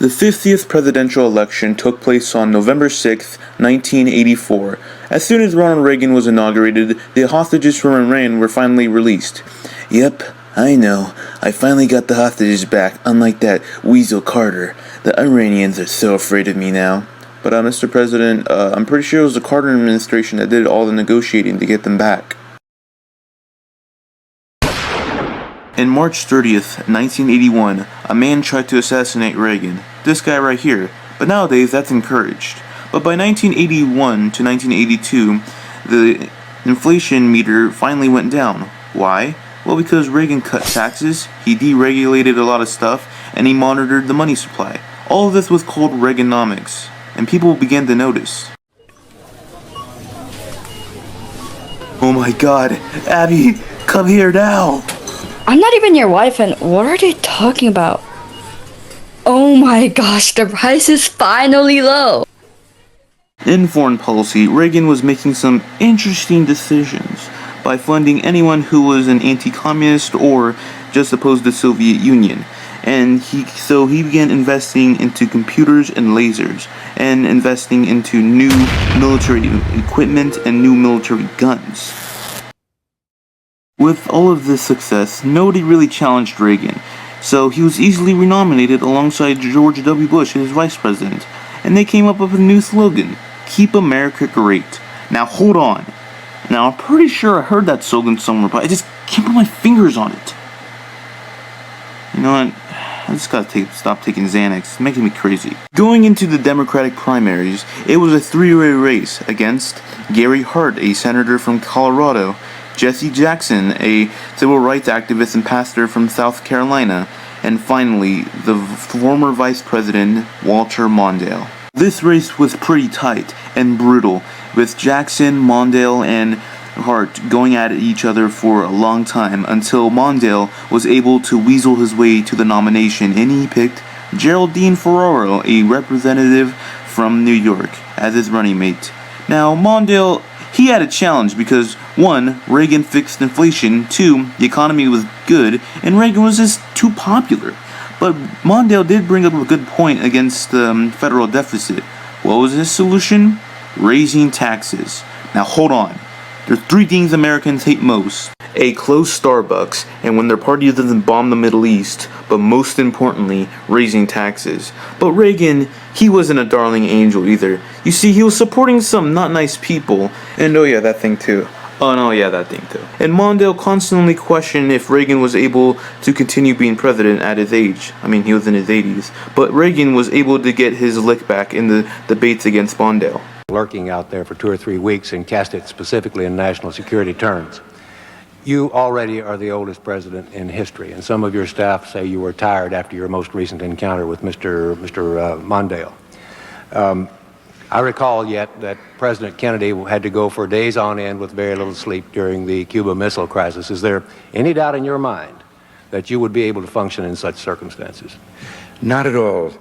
The 50th presidential election took place on November 6, 1984. As soon as Ronald Reagan was inaugurated, the hostages from Iran were finally released. Yep, I know. I finally got the hostages back, unlike that weasel Carter. The Iranians are so afraid of me now. But Mr. President, I'm pretty sure it was the Carter administration that did all the negotiating to get them back. On March 30th, 1981, a man tried to assassinate Reagan. This guy right here. But nowadays, that's encouraged. But by 1981 to 1982, the inflation meter finally went down. Why? Well, because Reagan cut taxes, he deregulated a lot of stuff, and he monitored the money supply. All of this was called Reaganomics, and people began to notice. Oh my god, Abby, come here now! I'm not even your wife, and what are they talking about? Oh my gosh, the price is finally low. In foreign policy, Reagan was making some interesting decisions by funding anyone who was an anti-communist or just opposed the Soviet Union. And so he began investing into computers and lasers, and investing into new military equipment and new military guns. With all of this success, nobody really challenged Reagan, so he was easily renominated alongside George W. Bush as vice president, and they came up with a new slogan, "Keep America Great." Now hold on. Now I'm pretty sure I heard that slogan somewhere, but I just can't put my fingers on it. You know what? I just gotta stop taking Xanax. It's making me crazy. Going into the Democratic primaries, it was a three-way race against Gary Hart, a senator from Colorado, Jesse Jackson, a civil rights activist and pastor from South Carolina, and finally, the former Vice President, Walter Mondale. This race was pretty tight and brutal, with Jackson, Mondale, and Hart going at each other for a long time until Mondale was able to weasel his way to the nomination, and he picked Geraldine Ferraro, a representative from New York, as his running mate. Now, Mondale, he had a challenge because 1. Reagan fixed inflation, 2. The economy was good, and Reagan was just too popular. But Mondale did bring up a good point against the federal deficit. What was his solution? Raising taxes. Now hold on. There are 3 things Americans hate most. A closed Starbucks, and when their party doesn't bomb the Middle East, but most importantly, raising taxes. But Reagan, he wasn't a darling angel either. You see, he was supporting some not nice people, and oh yeah, that thing too. Oh no, yeah, that thing too. And Mondale constantly questioned if Reagan was able to continue being president at his age. I mean, he was in his 80s. But Reagan was able to get his lick back in the debates against Mondale. Lurking out there for 2 or 3 weeks and cast it specifically in national security terms. You already are the oldest president in history, and some of your staff say you were tired after your most recent encounter with Mr. Mondale. I recall yet that President Kennedy had to go for days on end with very little sleep during the Cuba Missile Crisis. Is there any doubt in your mind that you would be able to function in such circumstances? Not at all,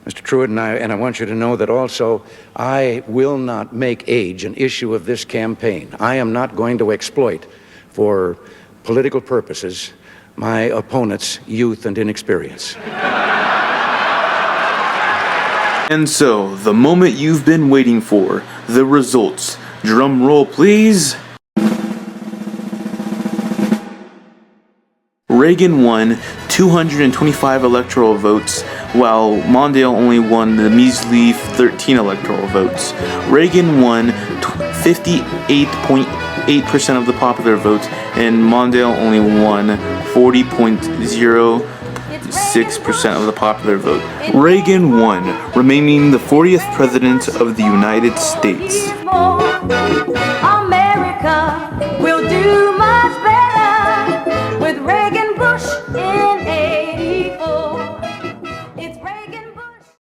Mr. Truitt, and I want you to know that also I will not make age an issue of this campaign. I am not going to exploit, for political purposes, my opponent's youth and inexperience. And so, the moment you've been waiting for, the results. Drum roll, please. Reagan won 225 electoral votes, while Mondale only won the measly 13 electoral votes. Reagan won 58.8% of the popular votes, and Mondale only won 40.06% of the popular vote. Reagan won, remaining the 40th president of the United States. America.